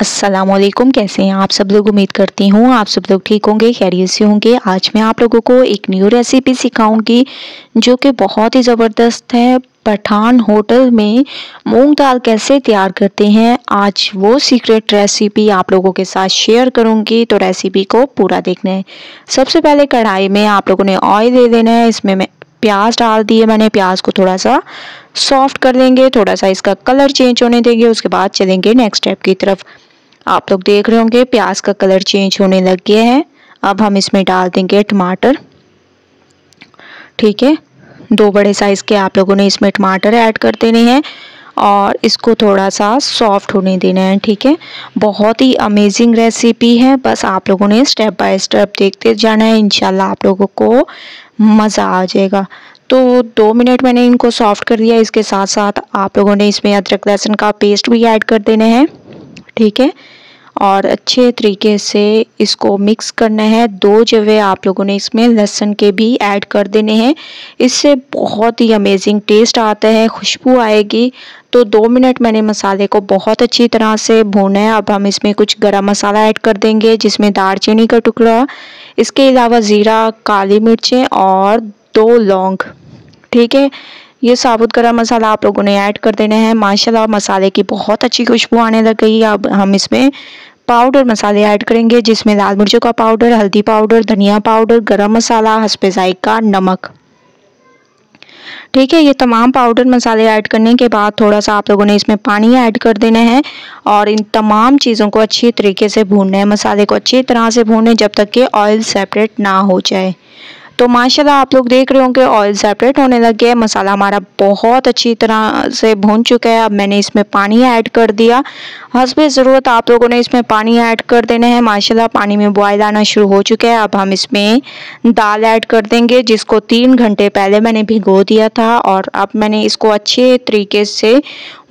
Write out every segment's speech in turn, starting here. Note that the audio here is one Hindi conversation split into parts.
अस्सलामुअलैकुम। कैसे हैं आप सब लोग? उम्मीद करती हूँ आप सब लोग ठीक होंगे, खैरियत से होंगे। आज मैं आप लोगों को एक न्यू रेसिपी सिखाऊंगी जो कि बहुत ही ज़बरदस्त है। पठान होटल में मूंग दाल कैसे तैयार करते हैं, आज वो सीक्रेट रेसिपी आप लोगों के साथ शेयर करूंगी, तो रेसिपी को पूरा देखना है। सबसे पहले कढ़ाई में आप लोगों ने ऑयल ले लेना है। इसमें मैं प्याज डाल दिए, मैंने प्याज को थोड़ा सा सॉफ्ट कर देंगे, थोड़ा सा इसका कलर चेंज होने देंगे। उसके बाद चलेंगे नेक्स्ट स्टेप की तरफ। आप लोग देख रहे होंगे प्याज का कलर चेंज होने लग गया है। अब हम इसमें डाल देंगे टमाटर। ठीक है, 2 बड़े साइज के आप लोगों ने इसमें टमाटर ऐड कर देने हैं और इसको थोड़ा सा सॉफ्ट होने देना है। ठीक है, बहुत ही अमेजिंग रेसिपी है, बस आप लोगों ने स्टेप बाय स्टेप देखते जाना है। इंशाल्लाह आप लोगों को मज़ा आ जाएगा। तो 2 मिनट मैंने इनको सॉफ्ट कर दिया। इसके साथ साथ आप लोगों ने इसमें अदरक लहसुन का पेस्ट भी ऐड कर देना है। ठीक है, और अच्छे तरीके से इसको मिक्स करना है। 2 जवे आप लोगों ने इसमें लहसुन के भी ऐड कर देने हैं। इससे बहुत ही अमेजिंग टेस्ट आता है, खुशबू आएगी। तो 2 मिनट मैंने मसाले को बहुत अच्छी तरह से भूना है। अब हम इसमें कुछ गरम मसाला ऐड कर देंगे, जिसमें दालचीनी का टुकड़ा, इसके अलावा ज़ीरा, काली मिर्चें और 2 लौंग। ठीक है, ये साबुत गरम मसाला आप लोगों ने ऐड कर देना है। माशाल्लाह मसाले की बहुत अच्छी खुशबू आने लग गई है। अब हम इसमें पाउडर मसाले ऐड करेंगे, जिसमें लाल मिर्चों का पाउडर, हल्दी पाउडर, धनिया पाउडर, गरम मसाला, हस्बे जायका नमक। ठीक है, ये तमाम पाउडर मसाले ऐड करने के बाद थोड़ा सा आप लोगों ने इसमें पानी ऐड कर देना है और इन तमाम चीज़ों को अच्छी तरीके से भूनना है। मसाले को अच्छी तरह से भूनें जब तक कि ऑयल सेपरेट ना हो जाए। तो माशाल्लाह आप लोग देख रहे होंगे ऑयल सेपरेट होने लग गया है। मसाला हमारा बहुत अच्छी तरह से भून चुका है। अब मैंने इसमें पानी ऐड कर दिया। हस्बे ज़रूरत आप लोगों ने इसमें पानी ऐड कर देना है। माशाल्लाह पानी में बॉयल आना शुरू हो चुका है। अब हम इसमें दाल ऐड कर देंगे, जिसको 3 घंटे पहले मैंने भिगो दिया था और अब मैंने इसको अच्छे तरीके से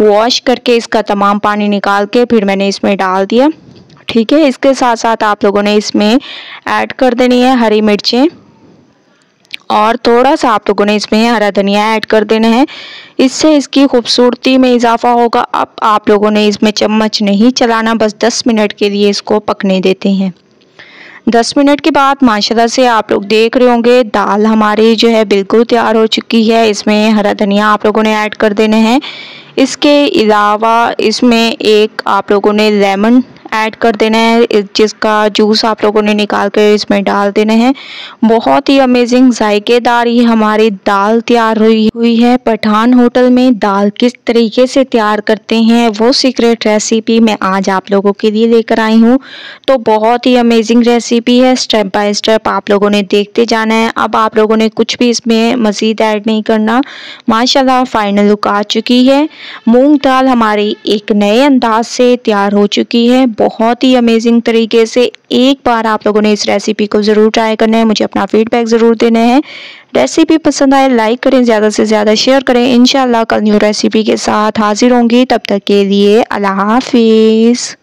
वॉश करके इसका तमाम पानी निकाल के फिर मैंने इसमें डाल दिया। ठीक है, इसके साथ साथ आप लोगों ने इसमें ऐड कर देनी है हरी मिर्चें और थोड़ा सा आप लोगों ने इसमें हरा धनिया ऐड कर देना है। इससे इसकी खूबसूरती में इजाफा होगा। अब आप लोगों ने इसमें चम्मच नहीं चलाना, बस 10 मिनट के लिए इसको पकने देते हैं। 10 मिनट के बाद माशाल्लाह से आप लोग देख रहे होंगे दाल हमारी जो है बिल्कुल तैयार हो चुकी है। इसमें हरा धनिया आप लोगों ने ऐड कर देना है। इसके अलावा इसमें एक आप लोगों ने लेमन ऐड कर देना है, जिसका जूस आप लोगों ने निकाल कर इसमें डाल देना है। बहुत ही अमेजिंग जायकेदार ये हमारी दाल तैयार हुई है। पठान होटल में दाल किस तरीके से तैयार करते हैं वो सीक्रेट रेसिपी मैं आज आप लोगों के लिए लेकर आई हूँ। तो बहुत ही अमेजिंग रेसिपी है, स्टेप बाय स्टेप आप लोगों ने देखते जाना है। अब आप लोगों ने कुछ भी इसमें मज़ीद ऐड नहीं करना। माशाल्लाह फाइनल लुक आ चुकी है। मूंग दाल हमारी एक नए अंदाज से तैयार हो चुकी है, बहुत ही अमेजिंग तरीके से। एक बार आप लोगों ने इस रेसिपी को ज़रूर ट्राई करना है, मुझे अपना फीडबैक ज़रूर देना है। रेसिपी पसंद आए लाइक करें, ज़्यादा से ज़्यादा शेयर करें। इंशाल्लाह कल न्यू रेसिपी के साथ हाजिर होंगी, तब तक के लिए अल्लाह हाफिज़।